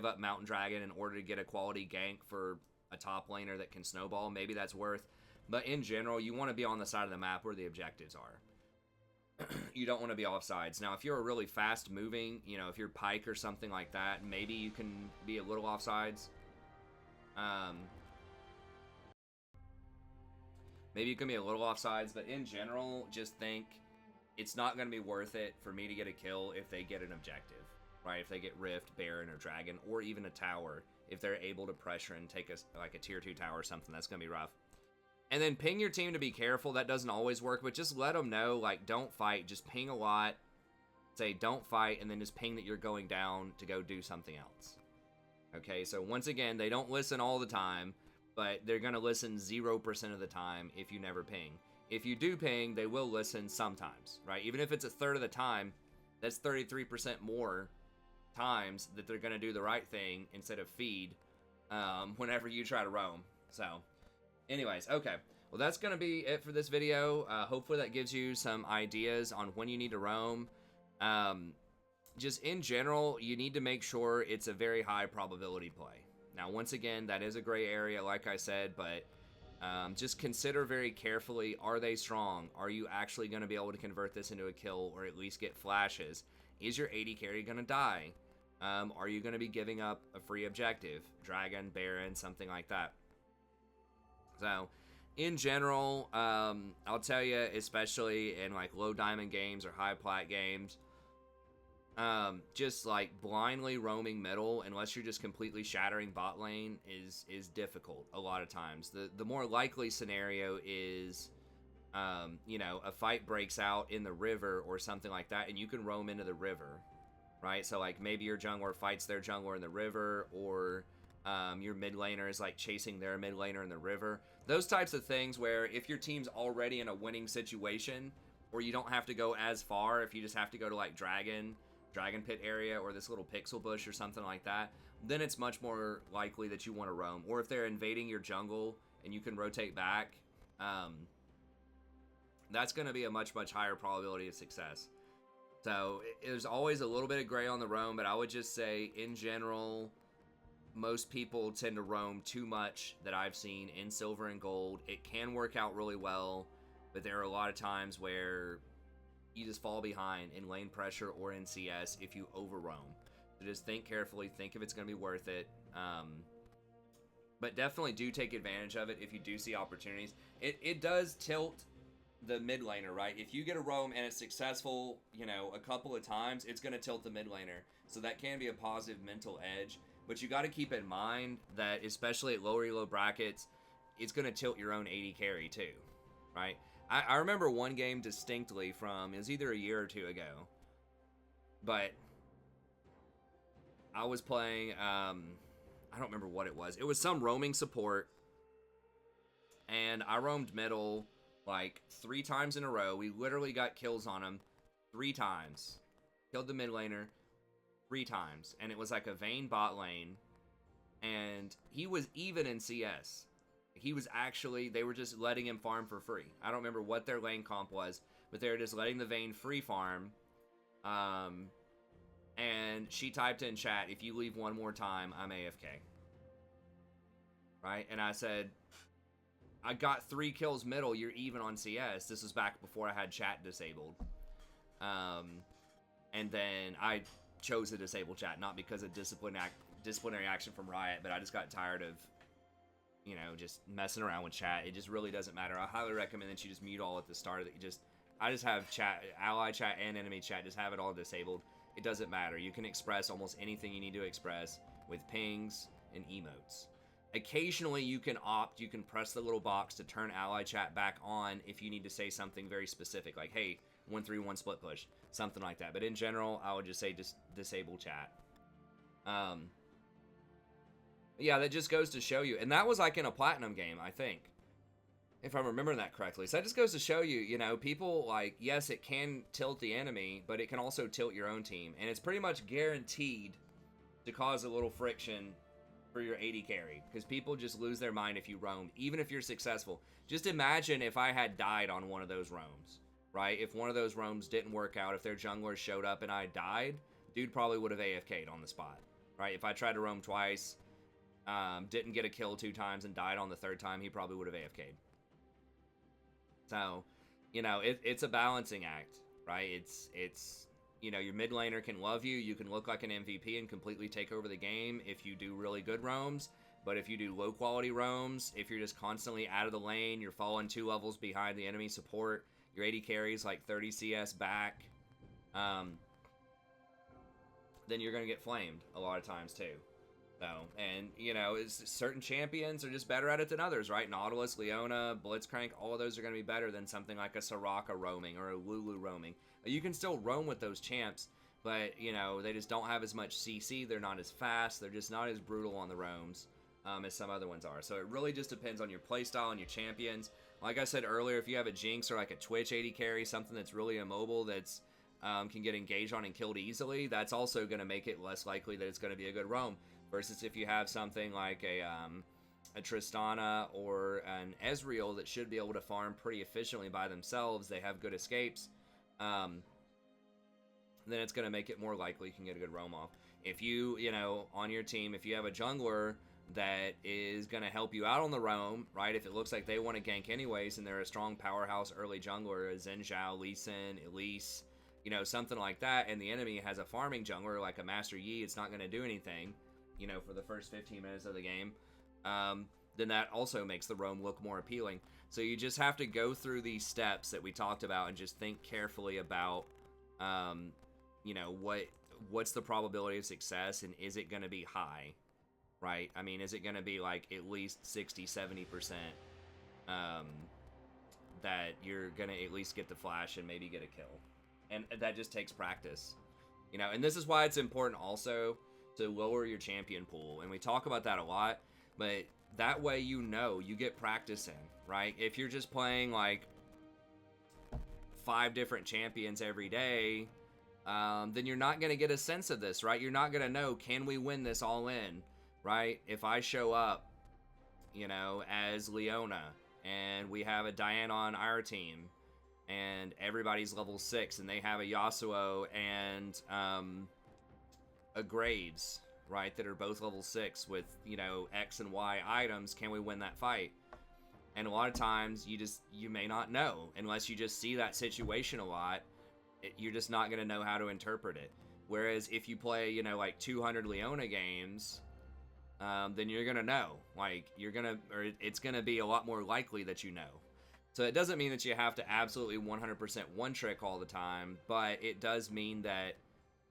up mountain dragon in order to get a quality gank for a top laner that can snowball. Maybe that's worth, but in general you want to be on the side of the map where the objectives are. You don't want to be off sides. Now if you're a really fast moving, you know, if you're Pike or something like that, maybe you can be a little off sides. Maybe you can be a little off sides, but in general just think it's not going to be worth it for me to get a kill if they get an objective, right? If they get Rift, Baron, or Dragon, or even a tower, if they're able to pressure and take like a tier 2 tower or something, that's going to be rough. And then ping your team to be careful. That doesn't always work, but just let them know, like, don't fight. Just ping a lot. Say, don't fight, and then just ping that you're going down to go do something else. Okay, so once again, they don't listen all the time, but they're going to listen 0% of the time if you never ping. If you do ping, they will listen sometimes, right? Even if it's a third of the time, that's 33% more times that they're going to do the right thing instead of feed whenever you try to roam. So, anyways, okay. Well, that's going to be it for this video. Hopefully that gives you some ideas on when you need to roam. Just in general, you need to make sure it's a very high probability play. Now, once again, that is a gray area, like I said, but just consider very carefully, are they strong? Are you actually going to be able to convert this into a kill or at least get flashes? Is your AD carry going to die? Are you going to be giving up a free objective? Dragon, Baron, something like that. So, in general, I'll tell you, especially in like low diamond games or high plat games, just like blindly roaming middle, unless you're just completely shattering bot lane, is difficult a lot of times. The more likely scenario is, you know, a fight breaks out in the river or something like that, and you can roam into the river, right? So like maybe your jungler fights their jungler in the river, or your mid laner is like chasing their mid laner in the river. Those types of things where if your team's already in a winning situation, or you don't have to go as far, if you just have to go to like Dragon Pit area or this little pixel bush or something like that, then it's much more likely that you want to roam. Or if they're invading your jungle and you can rotate back, that's going to be a much, much higher probability of success. So there's always a little bit of gray on the roam, but I would just say in general, most people tend to roam too much that I've seen in silver and gold. It can work out really well, but there are a lot of times where you just fall behind in lane pressure or in CS if you over roam. So just think carefully, think if it's going to be worth it. But definitely do take advantage of it if you do see opportunities. It does tilt the mid laner, right? If you get a roam and it's successful, you know, a couple of times, it's going to tilt the mid laner. So that can be a positive mental edge. But you got to keep in mind that, especially at lower elo brackets, it's going to tilt your own AD carry too, right? I remember one game distinctly from, it was either a year or two ago, but I was playing, I don't remember what it was. It was some roaming support, and I roamed middle like 3 times in a row. We literally got kills on him 3 times. Killed the mid laner 3 times, and it was like a Vayne bot lane, and he was even in CS. He was actually, they were just letting him farm for free. I don't remember what their lane comp was, but they were just letting the Vayne free farm. And she typed in chat, if you leave one more time, I'm AFK. Right? And I said, I got 3 kills middle, you're even on CS. This was back before I had chat disabled. And then I chose to disable chat, not because of disciplinary action from Riot, but I just got tired of, you know, just messing around with chat. It just really doesn't matter. I highly recommend that you just mute all at the start. I just have chat, ally chat and enemy chat, just have it all disabled. It doesn't matter. You can express almost anything you need to express with pings and emotes. Occasionally you can press the little box to turn ally chat back on if you need to say something very specific, like, hey, 1-3-1 split push, something like that. But in general, I would just say just disable chat. Yeah, that just goes to show you. And that was like in a platinum game, I think, if I'm remembering that correctly. So that just goes to show you, you know, people, like, yes, it can tilt the enemy, but it can also tilt your own team. And it's pretty much guaranteed to cause a little friction for your AD carry, because people just lose their mind if you roam, even if you're successful. Just imagine if I had died on one of those roams, right? If one of those roams didn't work out, if their jungler showed up and I died, dude probably would have AFK'd on the spot, right? If I tried to roam twice, didn't get a kill 2 times and died on the 3rd time, he probably would have AFK'd. So, you know, it's a balancing act, right? It's you know, your mid laner can love you. You can look like an MVP and completely take over the game if you do really good roams. But if you do low quality roams, if you're just constantly out of the lane, you're falling 2 levels behind the enemy support, your AD carries like 30 CS back, then you're going to get flamed a lot of times too. So, and, you know, certain champions are just better at it than others, right? Nautilus, Leona, Blitzcrank, all of those are going to be better than something like a Soraka roaming or a Lulu roaming. You can still roam with those champs, but, you know, they just don't have as much CC. They're not as fast. They're just not as brutal on the roams as some other ones are. So it really just depends on your playstyle and your champions. Like I said earlier, if you have a Jinx or like a Twitch AD carry, something that's really immobile that's can get engaged on and killed easily, that's also going to make it less likely that it's going to be a good roam. Versus if you have something like a Tristana or an Ezreal that should be able to farm pretty efficiently by themselves, they have good escapes, then it's going to make it more likely you can get a good roam off. If you know, on your team, if you have a jungler that is going to help you out on the roam, right, if it looks like they want to gank anyways and they're a strong powerhouse early jungler, a Xin Zhao, Lee Sin, Elise, you know, something like that, and the enemy has a farming jungler like a Master Yi, it's not going to do anything, you know, for the first 15 minutes of the game, then that also makes the roam look more appealing. So you just have to go through these steps that we talked about and just think carefully about, you know, what's the probability of success, and is it going to be high, right? I mean, is it going to be like at least 60-70% that you're going to at least get the flash and maybe get a kill? And that just takes practice, you know, and this is why it's important also to lower your champion pool. And we talk about that a lot, but that way, you know, you get practice in, right? If you're just playing like 5 different champions every day, then you're not going to get a sense of this, right? You're not going to know, can we win this all in, right? If I show up, you know, as Leona and we have a Diana on our team and everybody's level 6 and they have a Yasuo and a Graves, right, that are both level 6 with, you know, X and Y items, can we win that fight? And a lot of times you may not know unless you just see that situation a lot. You're just not going to know how to interpret it. Whereas if you play, you know, like 200 Leona games, then you're going to know, like it's going to be a lot more likely that you know. So it doesn't mean that you have to absolutely 100% one trick all the time, but it does mean that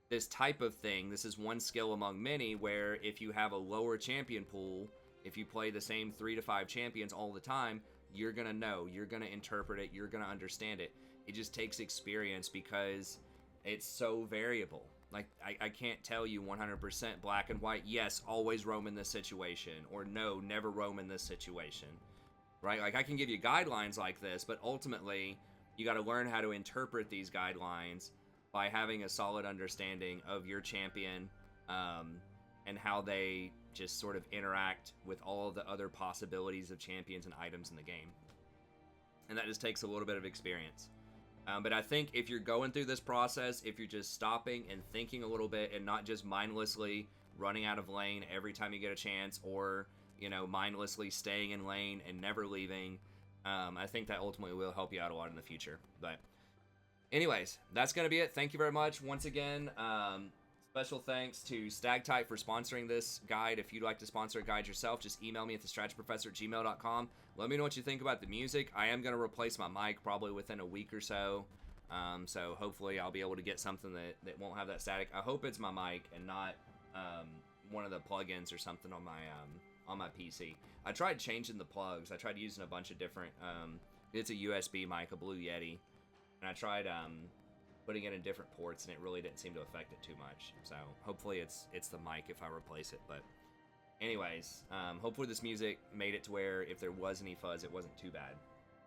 this type of thing, this is one skill among many, where if you have a lower champion pool, if you play the same 3 to 5 champions all the time, you're gonna know, you're gonna interpret it, you're gonna understand it. It just takes experience because it's so variable. Like, I can't tell you 100% black and white, yes, always roam in this situation, or no, never roam in this situation, right? Like, I can give you guidelines like this, but ultimately, you got to learn how to interpret these guidelines by having a solid understanding of your champion, and how they just sort of interact with all of the other possibilities of champions and items in the game. And that just takes a little bit of experience. But I think if you're going through this process, if you're just stopping and thinking a little bit and not just mindlessly running out of lane every time you get a chance, or, you know, mindlessly staying in lane and never leaving, I think that ultimately will help you out a lot in the future. But anyways, that's going to be it. Thank you very much. Once again, special thanks to Stagtype for sponsoring this guide. If you'd like to sponsor a guide yourself, just email me at thestrategyprofessor@gmail.com. Let me know what you think about the music. I am going to replace my mic probably within a week or so. So hopefully I'll be able to get something that won't have that static. I hope it's my mic and not one of the plugins or something on my PC. I tried changing the plugs. I tried using a bunch of different... it's a USB mic, a Blue Yeti. And I tried putting it in different ports, and it really didn't seem to affect it too much. So hopefully it's the mic if I replace it. But anyways, hopefully this music made it to where if there was any fuzz, it wasn't too bad.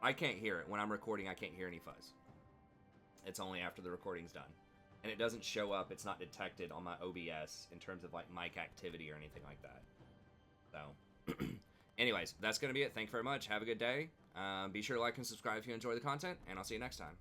I can't hear it. When I'm recording, I can't hear any fuzz. It's only after the recording's done. And it doesn't show up. It's not detected on my OBS in terms of like mic activity or anything like that. So anyways, that's going to be it. Thank you very much. Have a good day. Be sure to like and subscribe if you enjoy the content, and I'll see you next time.